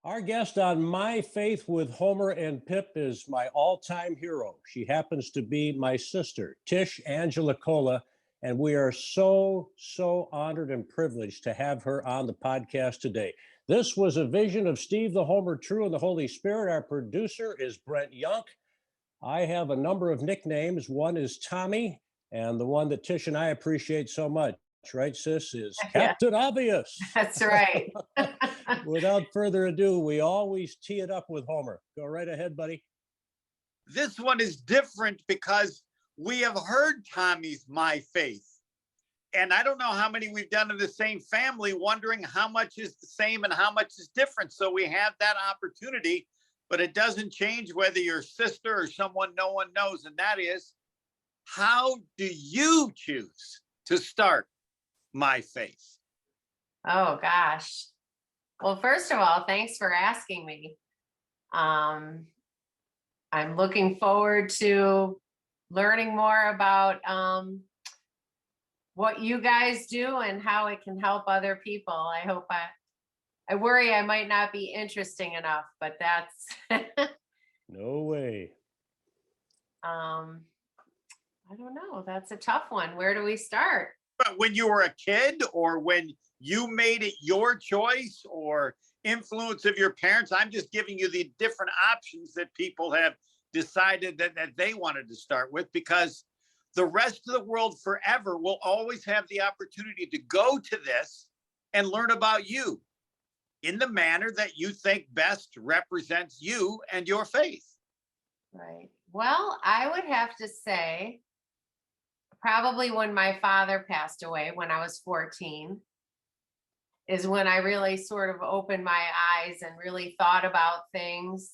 Our guest on My Faith with Homer and Pip is my all-time hero. She happens to be my sister, Tish Angela Cola, and we are so honored and privileged to have her on the podcast today. This was a vision of Steve the Homer True and the Holy Spirit. Our producer is Brent Young. I have a number of nicknames. One is Tommy, and the one that Tish and I appreciate so much, right, sis, is Yeah, Captain Obvious. that's right. Without further ado, we always tee it up with Homer. Go right ahead, buddy. This one is different because we have heard Tommy's My Faith. And I don't know how many we've done in the same family, wondering how much is the same and how much is different. So we have that opportunity, but it doesn't change whether you're a sister or someone no one knows. And that is, how do you choose to start My Faith? Oh gosh. Well, first of all, thanks for asking me. I'm looking forward to learning more about what you guys do and how it can help other people. I worry I might not be interesting enough, but that's No way. I don't know. That's a tough one. Where do we start? But when you were a kid, or when you made it your choice, or influence of your parents? I'm just giving you the different options that people have decided that they wanted to start with, because the rest of the world forever will always have the opportunity to go to this and learn about you in the manner that you think best represents you and your faith. Right. Well, I would have to say probably when my father passed away when I was 14 is when I really sort of opened my eyes and really thought about things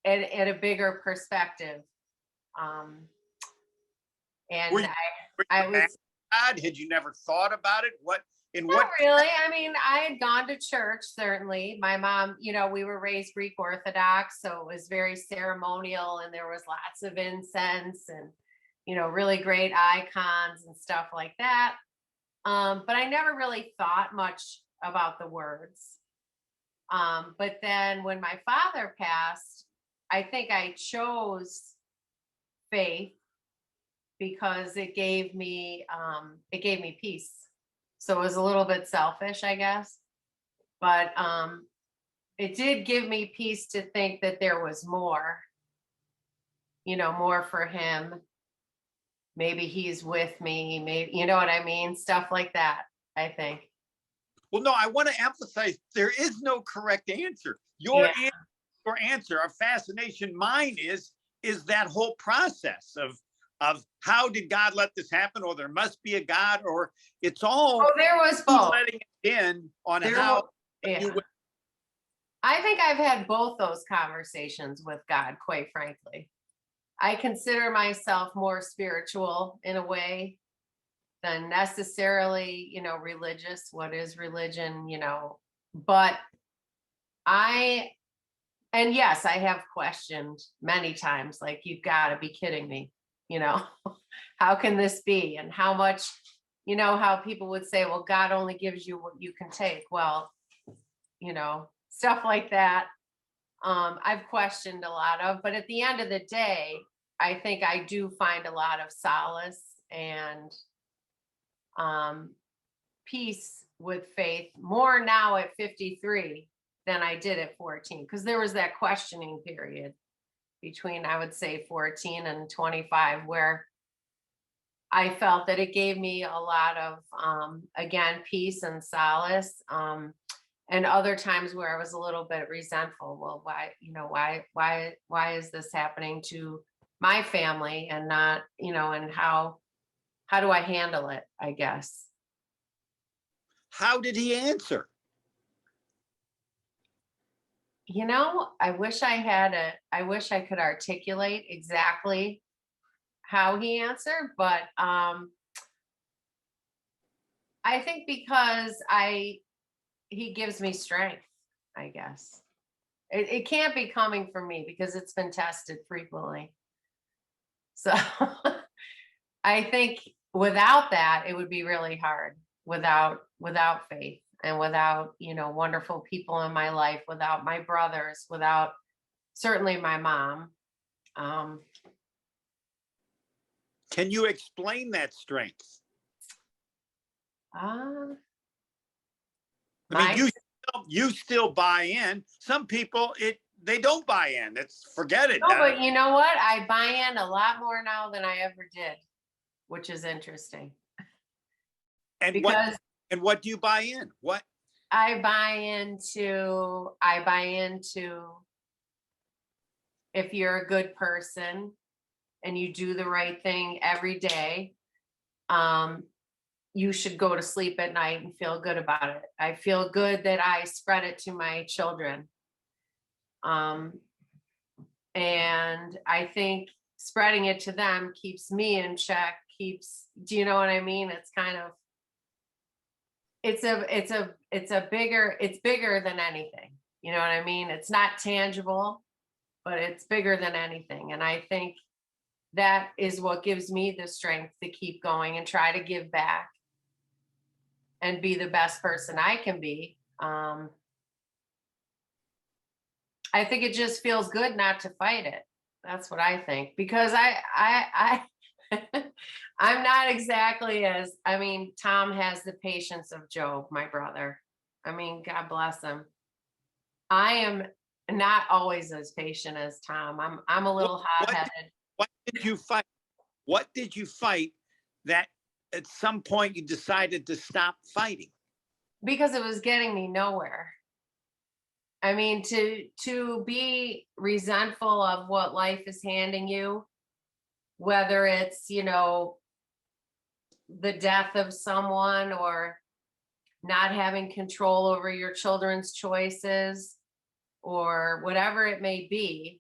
at a bigger perspective. And Were you I was God? Had you never thought about it? not really. I mean, I had gone to church, certainly. My mom, we were raised Greek Orthodox, so it was very ceremonial, and there was lots of incense and, really great icons and stuff like that. But I never really thought much about the words. But then when my father passed, I think I chose faith because it gave me peace. So it was a little bit selfish, I guess. But it did give me peace to think that there was more, more for him. Maybe he's with me, maybe, you know what I mean? Stuff like that, I think. Well, no, I want to emphasize there is no correct answer. Your answer, our fascination, mine is that whole process of how did God let this happen, or there must be a God, or it's all. Oh, there was both. Letting it in on there how yeah. you. I think I've had both those conversations with God, quite frankly. I consider myself more spiritual in a way than necessarily, religious. What is religion, but and yes, I have questioned many times, like, you've got to be kidding me, how can this be? And how much, how people would say, well, God only gives you what you can take. Well, stuff like that. I've questioned a lot of, but at the end of the day, I think I do find a lot of solace and peace with faith more now at 53 than I did at 14, because there was that questioning period between, I would say, 14 and 25, where I felt that it gave me a lot of, again, peace and solace. And other times where I was a little bit resentful. Well, why is this happening to my family and not, and how do I handle it, I guess. How did he answer? I wish I could articulate exactly how he answered, but I think because he gives me strength, I guess. It can't be coming from me because it's been tested frequently. So I think without that, it would be really hard without faith. and without, wonderful people in my life, without my brothers, without certainly my mom. Can you explain that strength? Uh, I mean, my, you still buy in. Some people they don't buy in. Forget it. no, but you know what? I buy in a lot more now than I ever did, which is interesting. And because what do you buy in? What? I buy into if you're a good person and you do the right thing every day, you should go to sleep at night and feel good about it. I feel good that I spread it to my children. And I think spreading it to them keeps me in check, do you know what I mean? It's kind of, it's bigger than anything. You know what I mean? It's not tangible, but it's bigger than anything. And I think that is what gives me the strength to keep going and try to give back and be the best person I can be. I think it just feels good not to fight it. That's what I think, because I I'm not exactly Tom has the patience of Job, my brother. I mean, God bless him. I am not always as patient as Tom. I'm a little hot-headed. What did you fight? What did you fight that at some point you decided to stop fighting? Because it was getting me nowhere. I mean, to be resentful of what life is handing you, whether it's, the death of someone or not having control over your children's choices or whatever it may be,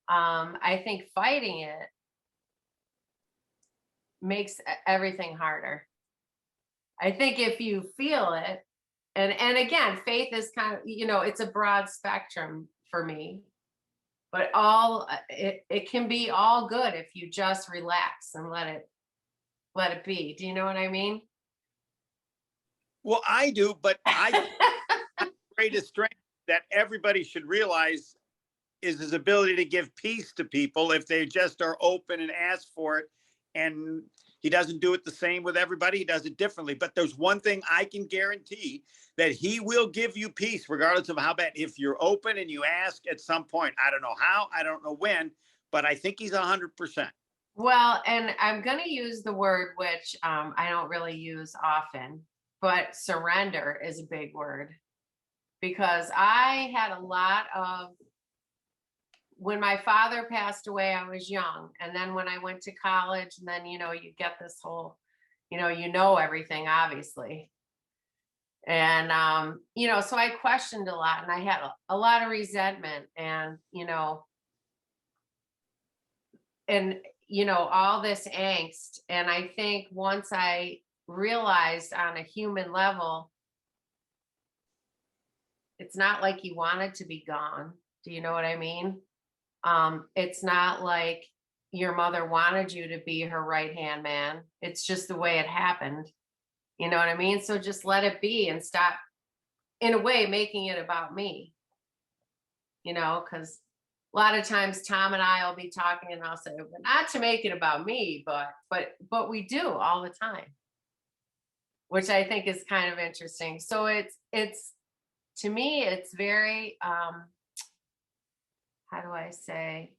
I think fighting it makes everything harder. I think if you feel it, and again, faith is kind of, it's a broad spectrum for me, but it can be all good if you just relax and let it be. Do you know what I mean? Well, I do, but greatest strength that everybody should realize is his ability to give peace to people if they just are open and ask for it. And he doesn't do it the same with everybody. He does it differently. But there's one thing I can guarantee, that he will give you peace regardless of how bad. If you're open and you ask at some point, I don't know how, I don't know when, but I think he's 100%. Well, and I'm going to use the word, which I don't really use often, but surrender is a big word, because I had a lot of, when my father passed away, I was young. And then when I went to college, and then, you get this whole, everything, obviously. And, so I questioned a lot, and I had a lot of resentment and, all this angst. And I think once I realized on a human level, it's not like you wanted to be gone. Do you know what I mean? It's not like your mother wanted you to be her right-hand man. It's just the way it happened. You know what I mean? So just let it be and stop, in a way, making it about me. Because a lot of times Tom and I will be talking and I'll say, not to make it about me, but we do all the time, which I think is kind of interesting. So it's to me, it's very, how do I say?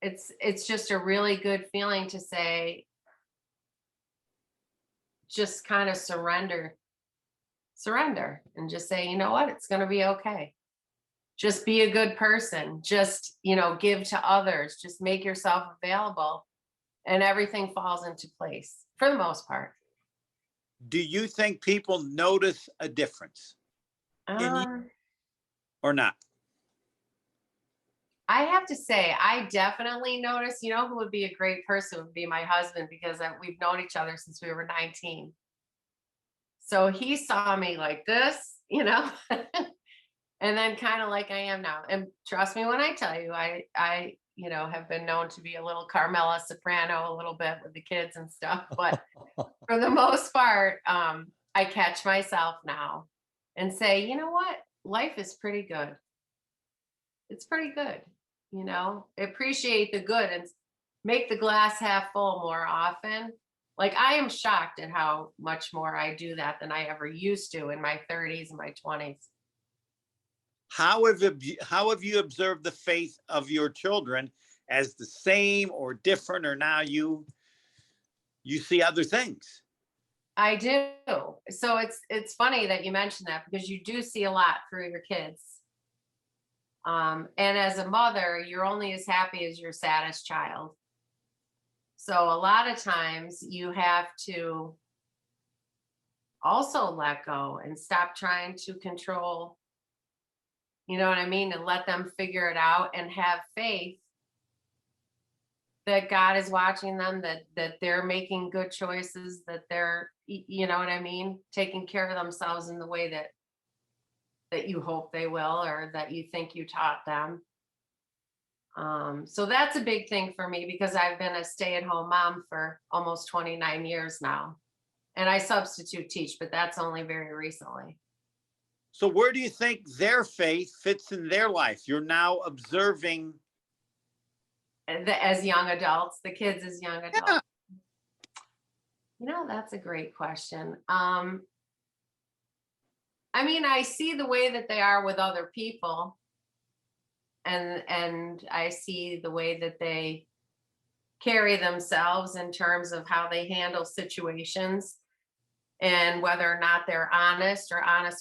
It's just a really good feeling to say, just kind of surrender and just say, you know what, it's going to be okay. Just be a good person. Just, give to others. Just make yourself available, and everything falls into place for the most part. Do you think people notice a difference in you or not? I have to say, I definitely notice, who would be a great person would be my husband, because we've known each other since we were 19. So he saw me like this, and then kind of like I am now. And trust me when I tell you, I have been known to be a little Carmela Soprano a little bit with the kids and stuff, but for the most part, I catch myself now and say, you know what? Life is pretty good. It's pretty good. Appreciate the good and make the glass half full more often. Like, I am shocked at how much more I do that than I ever used to in my 30s and my 20s. How have you observed the faith of your children as the same or different, or now you see other things? I do. So it's funny that you mentioned that, because you do see a lot through your kids. And as a mother, you're only as happy as your saddest child. So a lot of times you have to also let go and stop trying to control, you know what I mean? And let them figure it out and have faith that God is watching them, that they're making good choices, that they're, you know what I mean? Taking care of themselves in the way that you hope they will, or that you think you taught them. So that's a big thing for me, because I've been a stay-at-home mom for almost 29 years now. And I substitute teach, but that's only very recently. So where do you think their faith fits in their life? You're now observing. As young adults, the kids as young adults. Yeah. That's a great question. I mean, I see the way that they are with other people. And I see the way that they carry themselves in terms of how they handle situations, and whether or not they're honest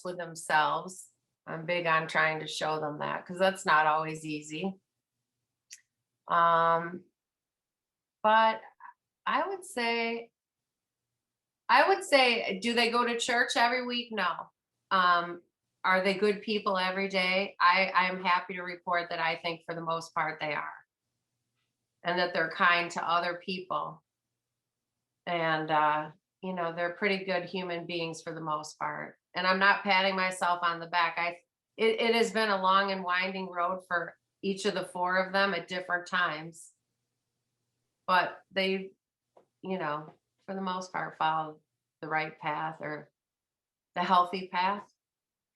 with themselves. I'm big on trying to show them that, because that's not always easy. But I would say, do they go to church every week? No. Are they good people every day? I am happy to report that I think for the most part they are. And that they're kind to other people. And, they're pretty good human beings for the most part. And I'm not patting myself on the back. It has been a long and winding road for each of the four of them at different times. But they, for the most part, follow the right path, or the healthy path.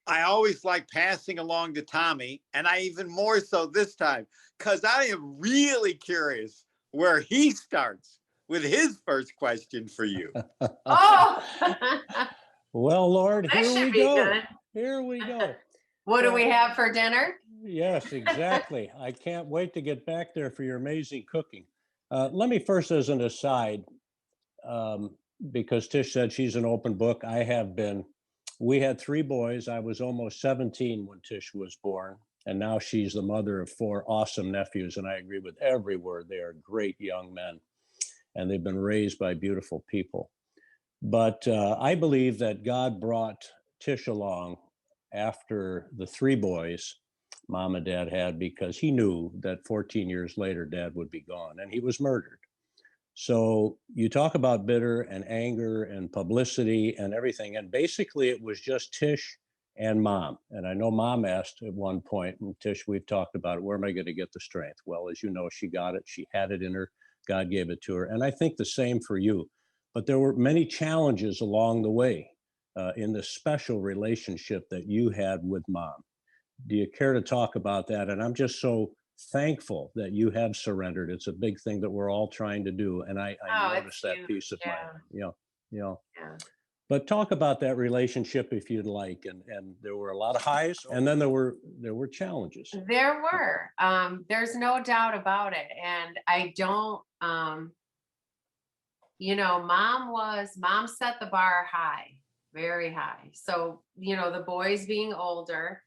I always like passing along to Tommy, and I even more so this time, because I am really curious where he starts with his first question for you. Oh! Well, Lord, That here should we be go. good. Here we go. What do we have for dinner? Yes, exactly. I can't wait to get back there for your amazing cooking. Let me first, as an aside, because Tish said she's an open book, I have been. We had three boys. I was almost 17 when Tish was born, and now she's the mother of four awesome nephews, and I agree with every word. They are great young men, and they've been raised by beautiful people. But I believe that God brought Tish along after the three boys mom and dad had, because he knew that 14 years later, dad would be gone, and he was murdered. So you talk about bitter and anger and publicity and everything. And basically it was just Tish and mom. And I know mom asked at one point, and Tish, we've talked about it, where am I going to get the strength? Well, as you know, she got it. She had it in her. God gave it to her. And I think the same for you. But there were many challenges along the way in the special relationship that you had with mom. Do you care to talk about that? And I'm just so thankful that you have surrendered. It's a big thing that we're all trying to do. And I noticed that huge. peace of mind. Yeah. But talk about that relationship if you'd like. And there were a lot of highs, and then there were challenges. There were. There's no doubt about it. And I don't, mom set the bar high, very high. So, the boys being older,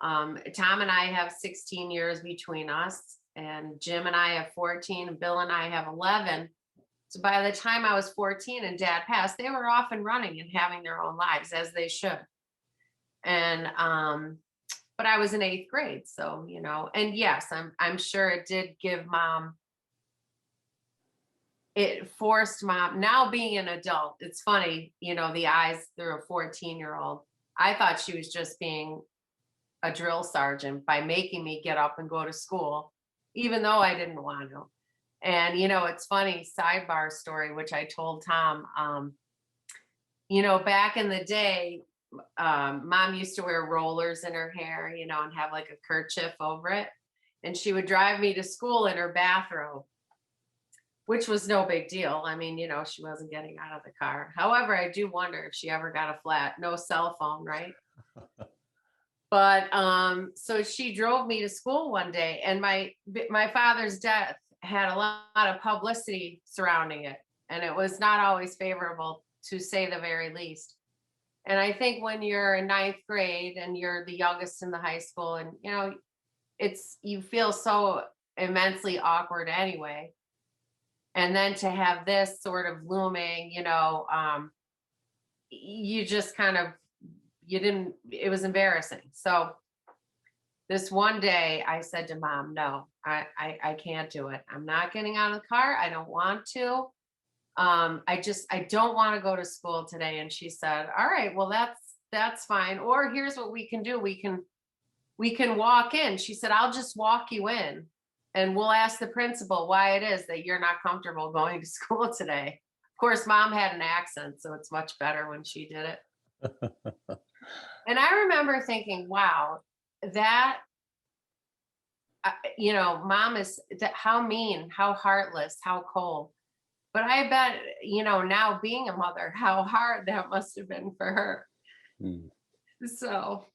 Tom and I have 16 years between us, and Jim and I have 14, and Bill and I have 11. So by the time I was 14 and dad passed, they were off and running and having their own lives, as they should. And, but I was in 8th grade. So, and yes, I'm sure it did give mom, it forced mom, now being an adult, it's funny, the eyes through a 14-year-old. I thought she was just being a drill sergeant by making me get up and go to school, even though I didn't want to. And, it's funny, sidebar story, which I told Tom, back in the day, mom used to wear rollers in her hair, and have like a kerchief over it. And she would drive me to school in her bathrobe, which was no big deal. I mean, she wasn't getting out of the car. However, I do wonder if she ever got a flat, no cell phone, right? But so she drove me to school one day, and my father's death had a lot of publicity surrounding it, and it was not always favorable, to say the very least. And I think when you're in ninth grade and you're the youngest in the high school, and you feel so immensely awkward anyway. And then to have this sort of looming, you just kind of, it was embarrassing. So this one day I said to mom, no, I can't do it. I'm not getting out of the car. I don't want to. I don't want to go to school today. And she said, all right, well, that's fine. Or here's what we can do. We can walk in. She said, I'll just walk you in, and we'll ask the principal why it is that you're not comfortable going to school today. Of course, mom had an accent, so it's much better when she did it. And I remember thinking, wow, that, mom is how mean, how heartless, how cold. But I bet, now being a mother, how hard that must have been for her. Mm. So,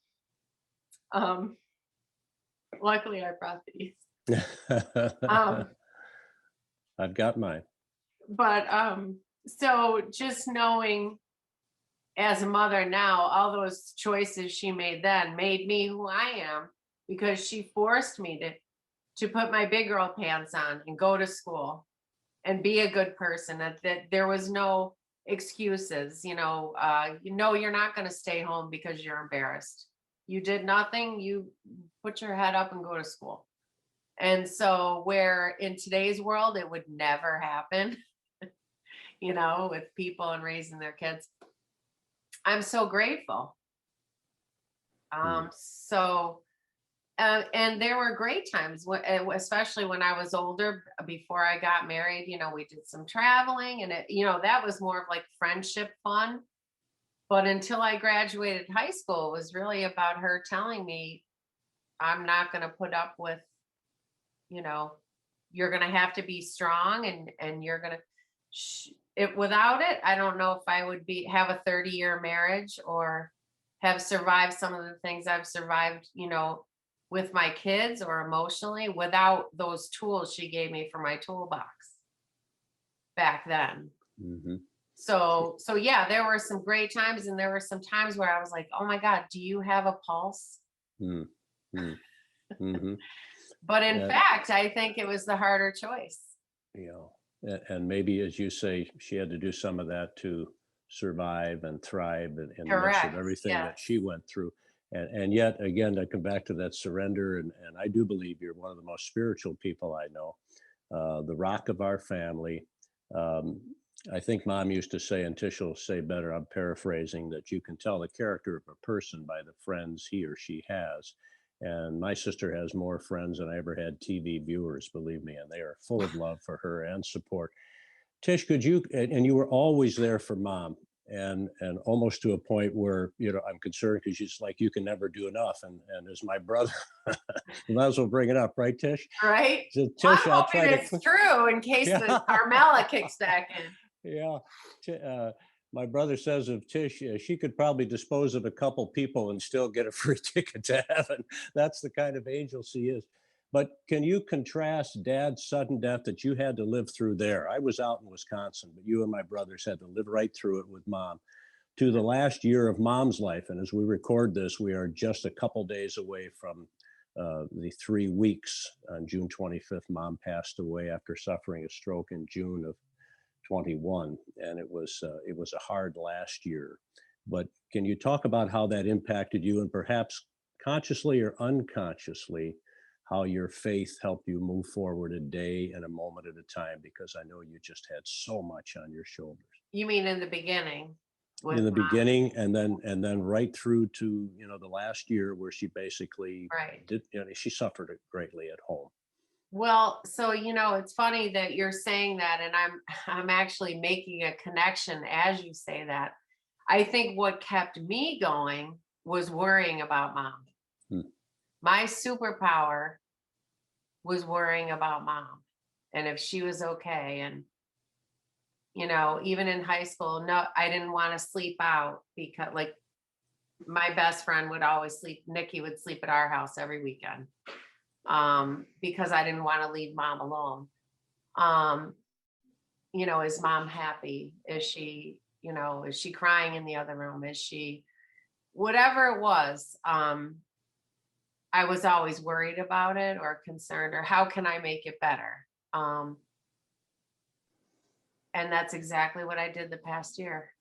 luckily I brought these. I've got mine. But so just knowing as a mother now, all those choices she made then made me who I am, because she forced me to put my big girl pants on and go to school and be a good person. That there was no excuses. You're not going to stay home because you're embarrassed. You did nothing. You put your head up and go to school. And so where in today's world, it would never happen, with people and raising their kids. I'm so grateful. And there were great times, especially when I was older, before I got married. We did some traveling, and that was more of like friendship fun. But until I graduated high school, it was really about her telling me, I'm not going to put up with, you're going to have to be strong, and you're going to, without it, I don't know if I would have a 30-year marriage or have survived some of the things I've survived, with my kids, or emotionally, without those tools she gave me for my toolbox back then. Mm-hmm. So yeah, there were some great times, and there were some times where I was like, oh my God, do you have a pulse? Mm-hmm. Mm-hmm. But in fact, I think it was the harder choice. And maybe, as you say, she had to do some of that to survive and thrive in the midst of everything that she went through. And yet again, I come back to that surrender. And I do believe you're one of the most spiritual people I know, the rock of our family. I think mom used to say, and Tish will say better, I'm paraphrasing, that you can tell the character of a person by the friends he or she has. And my sister has more friends than I ever had TV viewers, believe me, and they are full of love for her and support. Tish, could you, and you were always there for mom, and almost to a point where, I'm concerned, because she's like, you can never do enough. And as my brother, you might as well bring it up, right, Tish? Right. So, Tish, I'm hoping it's true in case the Carmela kicks back in. Yeah. My brother says of Tish, she could probably dispose of a couple people and still get a free ticket to heaven. That's the kind of angel she is. But can you contrast Dad's sudden death that you had to live through there? I was out in Wisconsin, but you and my brothers had to live right through it with mom, to the last year of mom's life. And as we record this, we are just a couple days away from the 3 weeks. On June 25th, mom passed away after suffering a stroke in June of 21, and it was a hard last year. But can you talk about how that impacted you, and perhaps consciously or unconsciously, how your faith helped you move forward a day and a moment at a time? Because I know you just had so much on your shoulders. You mean in the beginning? In the beginning, and then right through to the last year, where she basically did. She suffered it greatly at home. Well, so it's funny that you're saying that, and I'm actually making a connection as you say that. I think what kept me going was worrying about mom. Hmm. My superpower was worrying about mom and if she was okay. And, even in high school, no, I didn't want to sleep out because like my best friend would always sleep. Nikki would sleep at our house every weekend because I didn't want to leave mom alone. Is mom happy? Is she crying in the other room? Is she, whatever it was, I was always worried about it or concerned or how can I make it better? And that's exactly what I did the past year.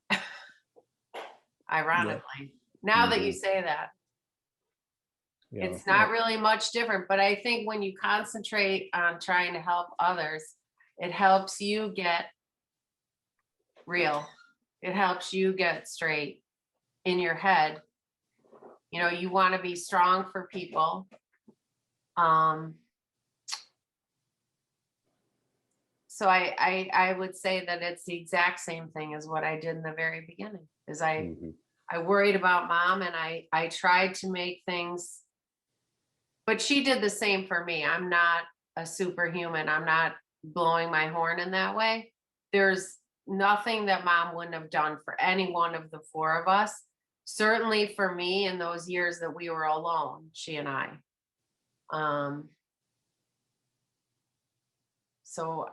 Ironically, now that you say that, it's not really much different, but I think when you concentrate on trying to help others, it helps you get real. It helps you get straight in your head. You want to be strong for people. So I would say that it's the exact same thing as what I did in the very beginning. Is I worried about mom and I tried to make things, but she did the same for me. I'm not a superhuman. I'm not blowing my horn in that way. There's nothing that mom wouldn't have done for any one of the four of us. Certainly for me in those years that we were alone, she and I. So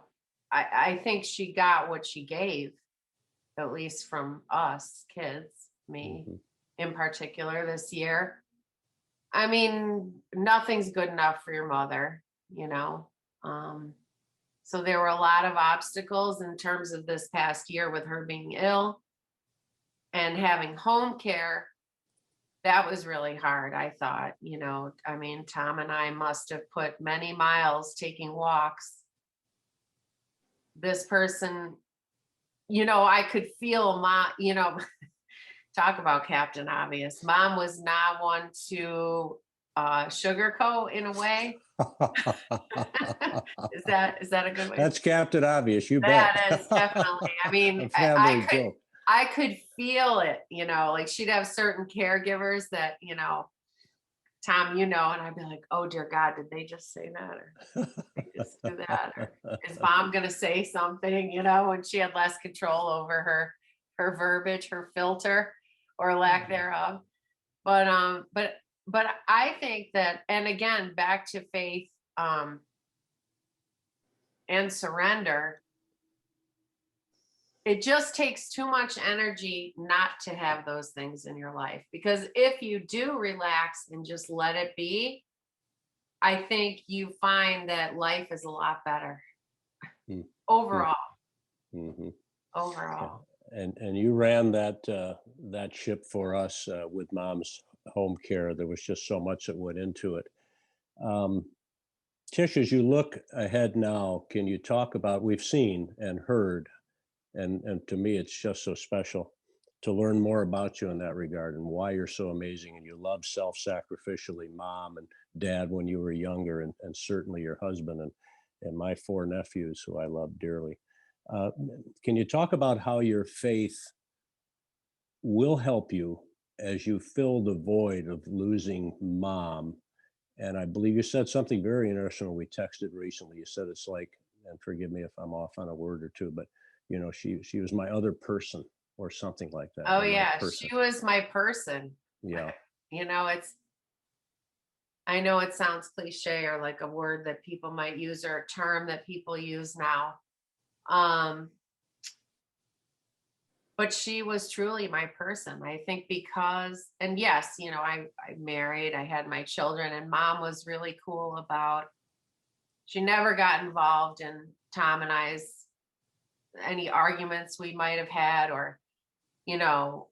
I think she got what she gave, at least from us kids, me in particular this year. I mean, nothing's good enough for your mother, So there were a lot of obstacles in terms of this past year with her being ill and having home care. That was really hard, I thought, I mean, Tom and I must have put many miles taking walks. This person, I could feel talk about Captain Obvious. Mom was not one to sugarcoat in a way. Is that a good way? That's Captain Obvious. You bet. That is definitely. I mean, I could feel it, like she'd have certain caregivers that, Tom, and I'd be like, oh dear God, did they just say that? Or did they just do that? Or is mom going to say something, when she had less control over her verbiage, her filter or lack thereof. But I think that, and again, back to faith, and surrender, it just takes too much energy not to have those things in your life. Because if you do relax and just let it be, I think you find that life is a lot better overall. Overall. And you ran that ship for us with mom's home care. There was just so much that went into it. Tish, as you look ahead now, can you talk about, we've seen and heard, and to me, it's just so special to learn more about you in that regard and why you're so amazing. And you love self-sacrificially mom and dad when you were younger, and certainly your husband and my four nephews who I love dearly. Can you talk about how your faith will help you as you fill the void of losing mom? And I believe you said something very interesting when we texted recently. You said it's like, and forgive me if I'm off on a word or two, but she was my other person or something like that. Oh yeah, she was my person. Yeah. I know it sounds cliche or like a word that people might use or a term that people use now. But she was truly my person. I think because, and yes, I married, I had my children, and mom was really cool about, she never got involved in Tom and I's, any arguments we might have had, or,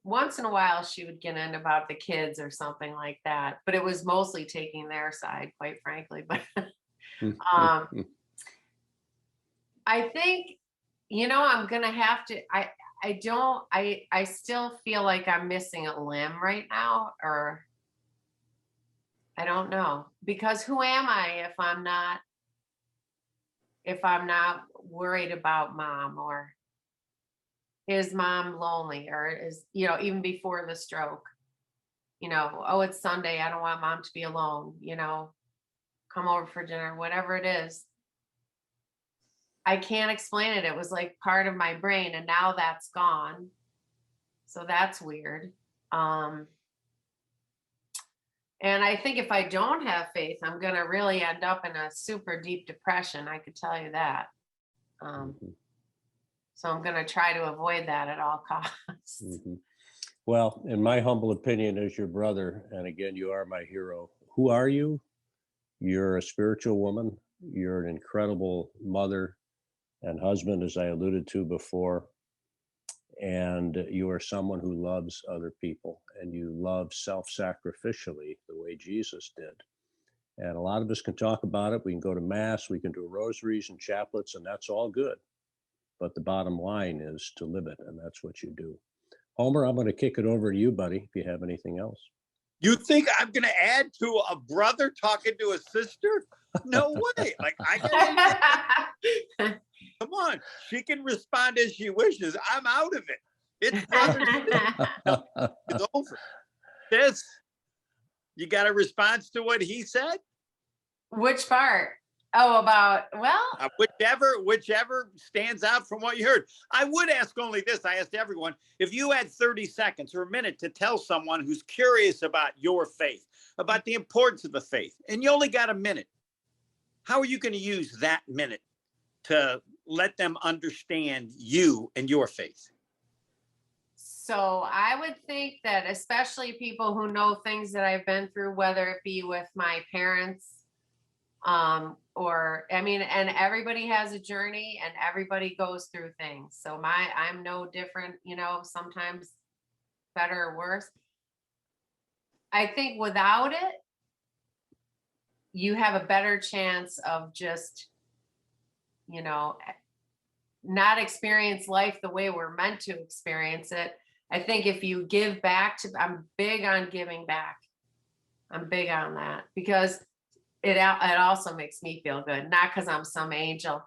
once in a while she would get in about the kids or something like that, but it was mostly taking their side, quite frankly. But I think, I'm going to have to, I still feel like I'm missing a limb right now, or I don't know, because who am I if I'm not worried about mom? Or is mom lonely, or is, you know, even before the stroke, you know, oh, it's Sunday, I don't want mom to be alone, you know, come over for dinner, whatever it is. I can't explain it. It was like part of my brain, and now that's gone. So that's weird. And I think if I don't have faith, I'm going to really end up in a super deep depression. I could tell you that. So I'm going to try to avoid that at all costs. Well, in my humble opinion, as your brother, and again, you are my hero. Who are you? You're a spiritual woman. You're an incredible mother and husband, as I alluded to before. And you are someone who loves other people, and you love self-sacrificially the way Jesus did. And a lot of us can talk about it. We can go to mass, we can do rosaries and chaplets, and that's all good. But the bottom line is to live it, and that's what you do. Homer, I'm going to kick it over to you, buddy, if you have anything else. You think I'm going to add to a brother talking to a sister? No way. Like, come on. She can respond as she wishes. I'm out of it. It's brother. It's over. This, you got a response to what he said? Which part? Oh, about, well, whichever stands out from what you heard. I would ask only this. I asked everyone, if you had 30 seconds or a minute to tell someone who's curious about your faith, about the importance of the faith, and you only got a minute, how are you going to use that minute to let them understand you and your faith? So I would think that especially people who know things that I've been through, whether it be with my parents, or, I mean, and everybody has a journey and everybody goes through things. So I'm no different, you know, sometimes better or worse. I think without it, you have a better chance of just, you know, not experience life the way we're meant to experience it. I think if you give back I'm big on giving back. I'm big on that because it also makes me feel good, not because I'm some angel,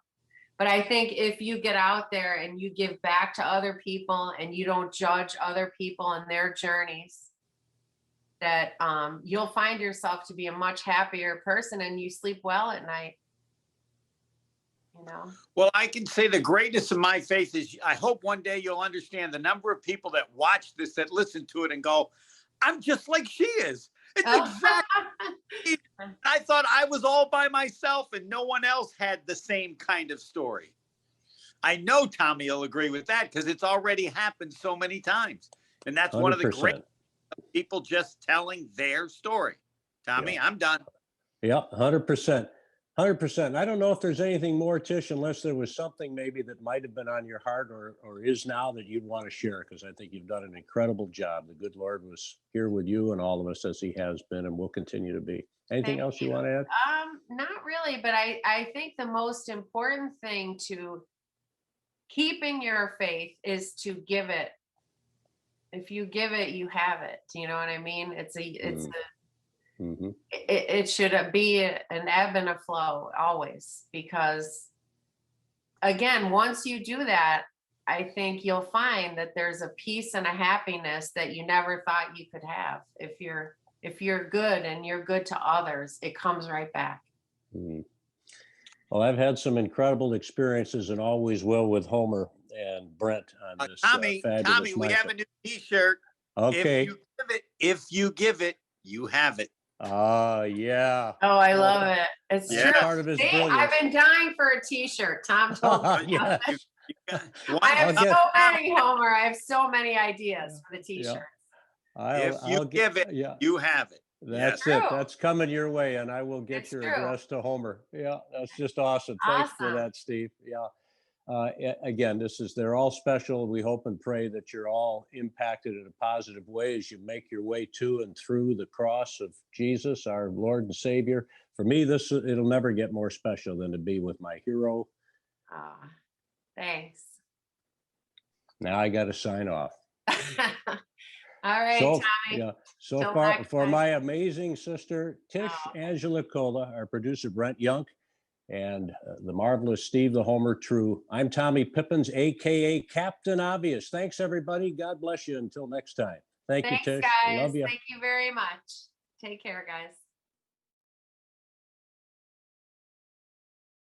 but I think if you get out there and you give back to other people and you don't judge other people and their journeys, that you'll find yourself to be a much happier person and you sleep well at night. You know? Well, I can say the greatness of my faith is I hope one day you'll understand the number of people that watch this, that listen to it and go, I'm just like she is. It's exactly. I thought I was all by myself and no one else had the same kind of story. I know Tommy will agree with that because it's already happened so many times. And that's 100%. One of the great people just telling their story. Tommy, yeah. I'm done. Yeah, 100%. 100%. I don't know if there's anything more, Tish, unless there was something maybe that might have been on your heart or is now that you'd want to share, because I think you've done an incredible job. The good Lord was here with you and all of us as he has been and will continue to be. Anything else you want to add? Not really, but I think the most important thing to keeping your faith is to give it. If you give it, you have it. You know what I mean? It should be an ebb and a flow always, because again, once you do that, I think you'll find that there's a peace and a happiness that you never thought you could have. If you're good and you're good to others, it comes right back. Well, I've had some incredible experiences and always will with Homer and Brent on this. Tommy, we have a new T-shirt. Okay. If you give it, you have it. Yeah. Oh, I love it. It's true. Part of his brilliance. I've been dying for a T-shirt. Tom told me. Yeah. I have so many, Homer. I have so many ideas for the T-shirts. If you give it, you have it. That's it. That's coming your way, and I will get your address to Homer. Yeah, that's just awesome. Thanks for that, Steve. Yeah. Again, they're all special. We hope and pray that you're all impacted in a positive way as you make your way to and through the cross of Jesus, our Lord and Savior. For me, it'll never get more special than to be with my hero. Thanks. Now I got to sign off. All right, Tommy. Yeah. So far, for my amazing sister, Tish Angela Cola, our producer, Brent Young, and the marvelous Steve the Homer True. I'm Tommy Pippins, AKA Captain Obvious. Thanks, everybody. God bless you. Until next time. Thank you, Thanks, Tish. guys. Love you. Thank you very much. Take care, guys.